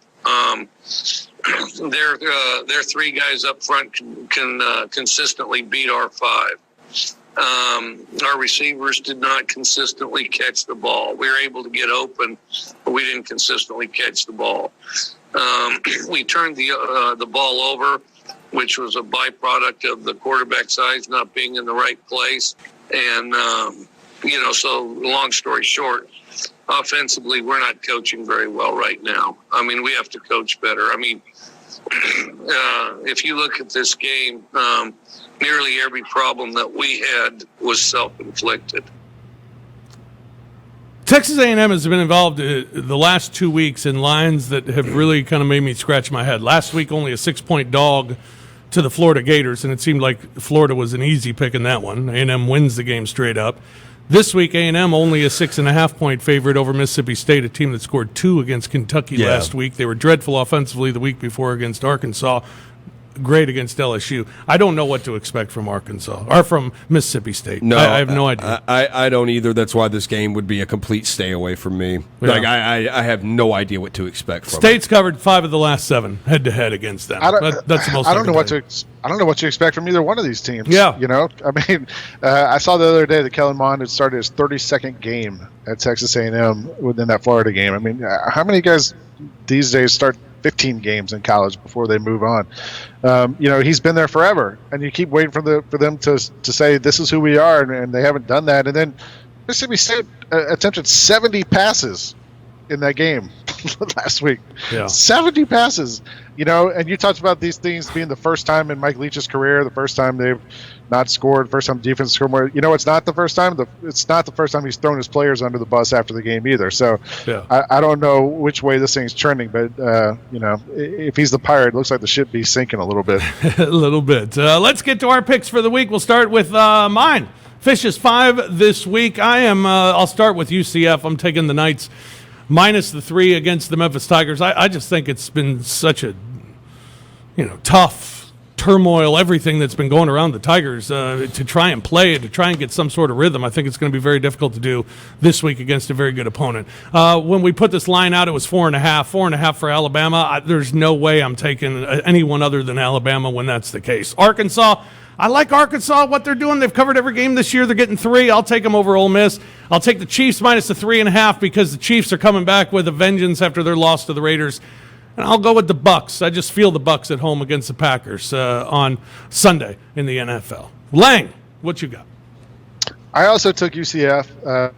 Their three guys up front can consistently beat our five. Our receivers did not consistently catch the ball. We were able to get open, but we didn't consistently catch the ball. We turned the ball over, which was a byproduct of the quarterback's eyes not being in the right place. And, so long story short, offensively, we're not coaching very well right now. I mean, we have to coach better. I mean, if you look at this game, nearly every problem that we had was self-inflicted. Texas A&M has been involved the last 2 weeks in lines that have really kind of made me scratch my head. Last week, only a 6-point dog to the Florida Gators, and it seemed like Florida was an easy pick in that one. A&M wins the game straight up. This week, A&M only a 6.5-point favorite over Mississippi State, a team that scored 2 against Kentucky last week. They were dreadful offensively the week before against Arkansas. Great against LSU. I don't know what to expect from Arkansas or from Mississippi State. No, I have no idea. I don't either. That's why this game would be a complete stay away from me. Yeah. Like I have no idea what to expect from State's covered 5 of the last 7 head-to-head against them. That's the most. I don't know what to expect from either one of these teams. Yeah, I mean, I saw the other day that Kellen Mond had started his 32nd game at Texas A&M within that Florida game. I mean, how many guys these days start 15 games in college before they move on? He's been there forever, and you keep waiting for them to say this is who we are, and they haven't done that. And then Mississippi State attempted 70 passes in that game last week. Yeah. 70 passes. And you talked about these things being the first time in Mike Leach's career, the first time they've not scored, first time defense scored more. It's not the first time. It's not the first time he's thrown his players under the bus after the game either. So I don't know which way this thing's trending, but if he's the Pirate, it looks like the ship be sinking a little bit. A little bit. Let's get to our picks for the week. We'll start with mine. Fish is 5 this week. I'll start with UCF. I'm taking the Knights minus the 3 against the Memphis Tigers. I just think it's been such a tough turmoil, everything that's been going around the Tigers to try and play it, to try and get some sort of rhythm. I think it's going to be very difficult to do this week against a very good opponent. When we put this line out, it was 4.5 for Alabama. There's no way I'm taking anyone other than Alabama when that's the case. Arkansas, I like Arkansas, what they're doing. They've covered every game this year. They're getting 3. I'll take them over Ole Miss. I'll take the Chiefs minus the 3.5 because the Chiefs are coming back with a vengeance after their loss to the Raiders. And I'll go with the Bucks. I just feel the Bucks at home against the Packers on Sunday in the NFL. Lang, what you got? I also took UCF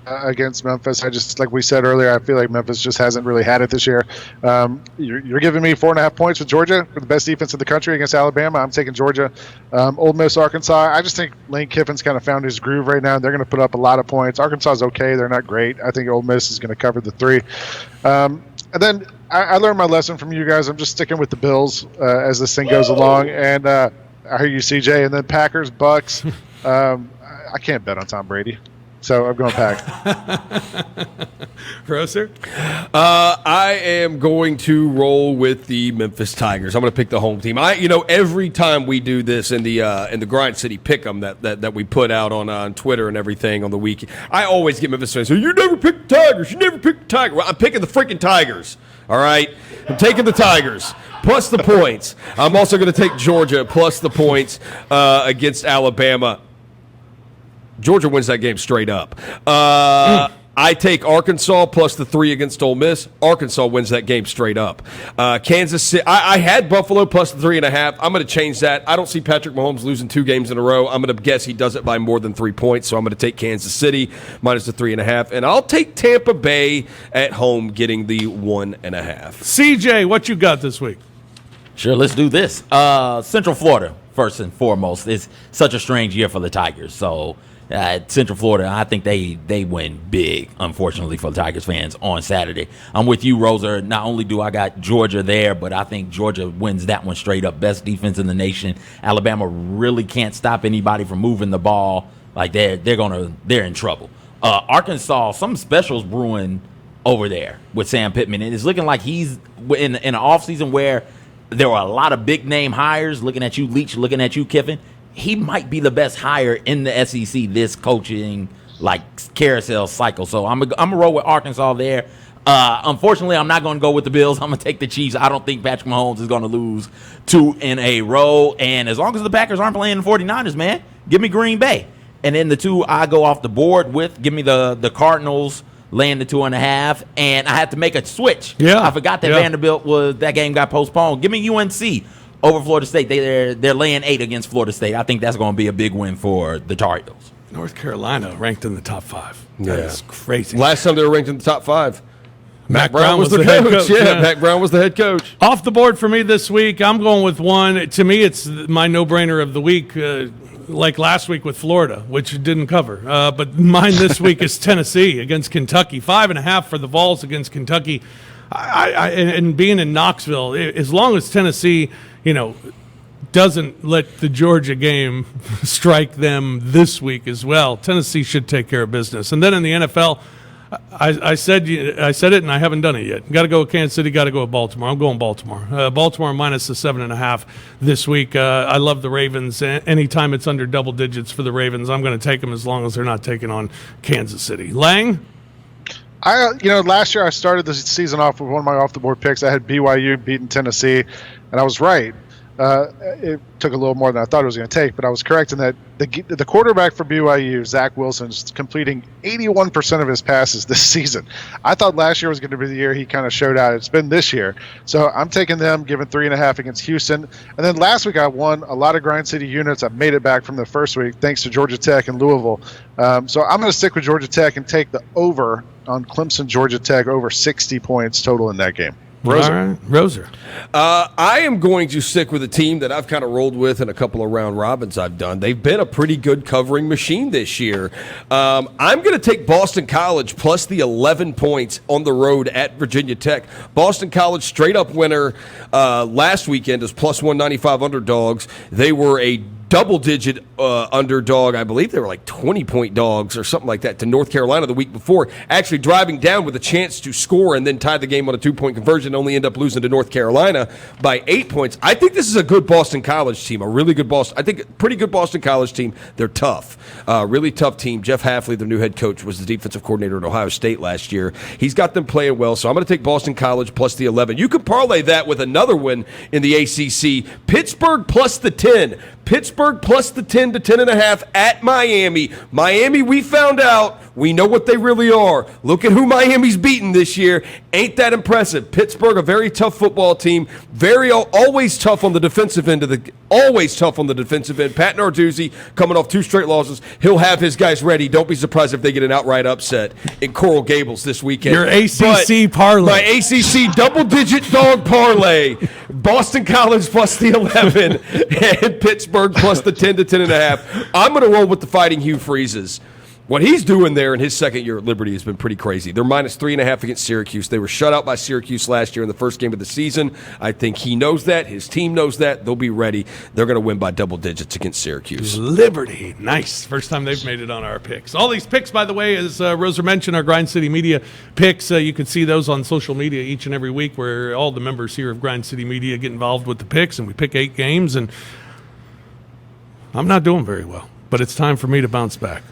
against Memphis. I just, like we said earlier, I feel like Memphis just hasn't really had it this year. You're giving me 4.5 points with Georgia for the best defense in the country against Alabama. I'm taking Georgia. Ole Miss, Arkansas. I just think Lane Kiffin's kind of found his groove right now. They're going to put up a lot of points. Arkansas is okay. They're not great. I think Ole Miss is going to cover the 3. And then I learned my lesson from you guys. I'm just sticking with the Bills as this thing goes along. And I hear you, CJ. And then Packers, Bucks. I can't bet on Tom Brady. So I'm going Pack. Grosser? I am going to roll with the Memphis Tigers. I'm going to pick the home team. Every time we do this in the Grind City Pick'em that we put out on Twitter and everything on the week, I always get Memphis fans. So you never pick the Tigers. You never pick the Tigers. Well, I'm picking the freaking Tigers. All right, I'm taking the Tigers plus the points. I'm also going to take Georgia plus the points against Alabama. Georgia wins that game straight up. I take Arkansas plus the 3 against Ole Miss. Arkansas wins that game straight up. Kansas City, I had Buffalo plus the 3.5. I'm going to change that. I don't see Patrick Mahomes losing 2 games in a row. I'm going to guess he does it by more than 3 points, so I'm going to take Kansas City minus the 3.5. And I'll take Tampa Bay at home getting the 1.5. CJ, what you got this week? Sure, let's do this. Central Florida, first and foremost, is such a strange year for the Tigers. So Central Florida, I think they win big, unfortunately, for the Tigers fans on Saturday. I'm with you, Rosa. Not only do I got Georgia there, but I think Georgia wins that one straight up. Best defense in the nation. Alabama really can't stop anybody from moving the ball. Like they're in trouble. Arkansas, some specials brewing over there with Sam Pittman, and it's looking like he's in an offseason where there were a lot of big name hires. Looking at you, Leach. Looking at you, Kiffin. He might be the best hire in the SEC this coaching carousel cycle. So I'm gonna roll with Arkansas there. Unfortunately, I'm not going to go with the Bills. I'm going to take the Chiefs. I don't think Patrick Mahomes is going to lose 2 in a row. And as long as the Packers aren't playing the 49ers, man, give me Green Bay. And then the 2 I go off the board with, give me the Cardinals laying the 2.5. And I had to make a switch. Yeah, I forgot that Vanderbilt that game got postponed. Give me UNC. Over Florida State. They're laying 8 against Florida State. I think that's going to be a big win for the Tar Heels. North Carolina ranked in the top 5. That is crazy. Last time they were ranked in the top 5. Mac Brown was the coach. Yeah, Mac Brown was the head coach. Off the board for me this week, I'm going with one. To me, it's my no-brainer of the week, like last week with Florida, which didn't cover. But mine this week is Tennessee against Kentucky. 5.5 for the Vols against Kentucky. And being in Knoxville, as long as Tennessee, doesn't let the Georgia game strike them this week as well, Tennessee should take care of business. And then in the NFL, I said it, and I haven't done it yet. Got to go with Kansas City. Got to go with Baltimore. I'm going Baltimore. Baltimore minus the 7.5 this week. I love the Ravens. Anytime it's under double digits for the Ravens, I'm going to take them as long as they're not taking on Kansas City. Lang? Last year I started the season off with one of my off-the-board picks. I had BYU beating Tennessee, and I was right. It took a little more than I thought it was going to take, but I was correct in that the quarterback for BYU, Zach Wilson's completing 81% of his passes this season. I thought last year was going to be the year he kind of showed out. It's been this year. So I'm taking them, giving 3.5 against Houston. And then last week I won a lot of Grind City units. I made it back from the first week thanks to Georgia Tech and Louisville. So I'm going to stick with Georgia Tech and take the over on Clemson, Georgia Tech, over 60 points total in that game. Roser. All right. Roser. I am going to stick with a team that I've kind of rolled with in a couple of round robins I've done. They've been a pretty good covering machine this year. I'm going to take Boston College plus the 11 points on the road at Virginia Tech. Boston College straight up winner last weekend as plus 195 underdogs. They were a double-digit underdog. I believe they were like 20-point dogs or something like that to North Carolina the week before, actually driving down with a chance to score and then tie the game on a 2-point conversion, only end up losing to North Carolina by 8 points. I think this is a good Boston College team, I think a pretty good Boston College team. They're tough, really tough team. Jeff Hafley, their new head coach, was the defensive coordinator at Ohio State last year. He's got them playing well, so I'm going to take Boston College plus the 11. You could parlay that with another win in the ACC, Pittsburgh plus the 10. Pittsburgh plus the 10 to 10.5 at Miami. Miami, we found out. We know what they really are. Look at who Miami's beaten this year. Ain't that impressive? Pittsburgh, a very tough football team. Always tough on the defensive end Pat Narduzzi coming off 2 straight losses. He'll have his guys ready. Don't be surprised if they get an outright upset in Coral Gables this weekend. Your ACC parlay. My ACC double-digit dog parlay. Boston College plus the 11 and Pittsburgh plus the 10 to 10.5. I'm going to roll with the Fighting Hugh Freezes. What he's doing there in his second year at Liberty has been pretty crazy. They're minus 3.5 against Syracuse. They were shut out by Syracuse last year in the first game of the season. I think he knows that. His team knows that. They'll be ready. They're going to win by double digits against Syracuse. Liberty. Nice. First time they've made it on our picks. All these picks, by the way, as Roser mentioned, our Grind City Media picks. You can see those on social media each and every week where all the members here of Grind City Media get involved with the picks, and we pick 8 games, and I'm not doing very well, but it's time for me to bounce back.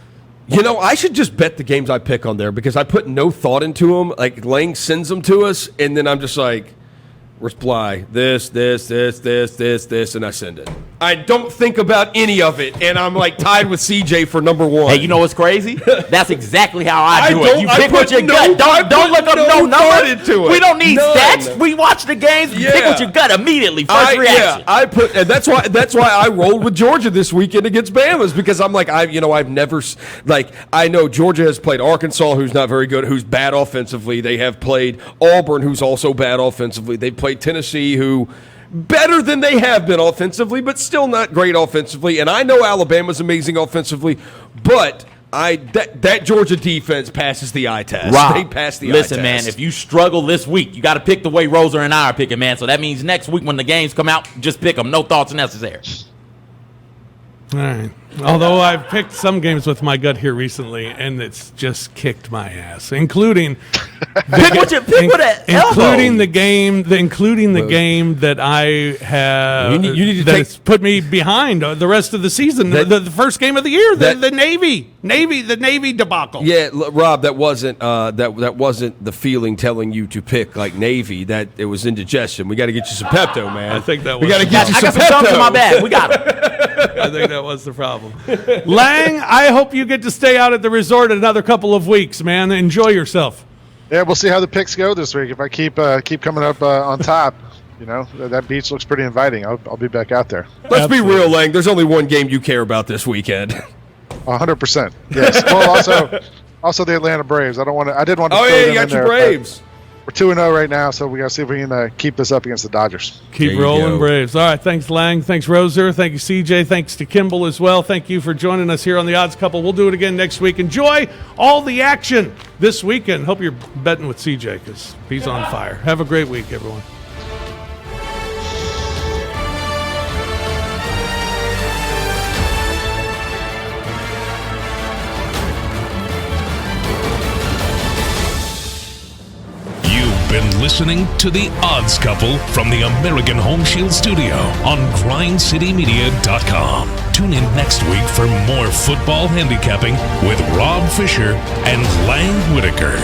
I should just bet the games I pick on there because I put no thought into them. Like, Lang sends them to us, and then I'm just like, reply, this, and I send it. I don't think about any of it, and I'm like tied with CJ for number one. Hey, you know what's crazy? That's exactly how I do it. You pick put with your no- gut. Don't look up no thought numbers. into it. We don't need None. stats. We watch the games. You pick with your gut immediately. First reaction. And that's why I rolled with Georgia this weekend against Bama's, because I'm like, I've never, like, I know Georgia has played Arkansas, who's not very good, who's bad offensively. They have played Auburn, who's also bad offensively. They've played Tennessee, who better than they have been offensively, but still not great offensively. And I know Alabama's amazing offensively, but that Georgia defense passes the eye test. Rob, they pass the eye test. listen, man, if you struggle this week, you got to pick the way Roser and I are picking, man. So that means next week when the games come out, just pick them. No thoughts necessary. All right. Although I've picked some games with my gut here recently, and it's just kicked my ass, including including the game that I have. You need to that's put me behind the rest of the season. The first game of the year, the Navy debacle. Yeah, Rob, that wasn't that wasn't the feeling telling you to pick like Navy. That it was indigestion. We got to get you some Pepto, man. I think that was. We got to get you some Pepto. I got some Pepto in my bag. We got it. I think that was the problem. Lang, I hope you get to stay out at the resort another couple of weeks, man. Enjoy yourself. Yeah, we'll see how the picks go this week. If I keep coming up on top, that beach looks pretty inviting. I'll be back out there. Let's be real, Lang. There's only one game you care about this weekend. 100%. Yes. Well, also the Atlanta Braves. I didn't want to. Oh yeah, you got your Braves. We're 2-0 right now, so we got to see if we can keep this up against the Dodgers. Keep rolling, Braves. All right, thanks, Lang. Thanks, Roser. Thank you, CJ. Thanks to Kimball as well. Thank you for joining us here on The Odds Couple. We'll do it again next week. Enjoy all the action this weekend. Hope you're betting with CJ because he's on fire. Have a great week, everyone. Been listening to The Odds Couple from the American Home Shield Studio on GrindCityMedia.com. Tune in next week for more football handicapping with Rob Fisher and Lang Whitaker.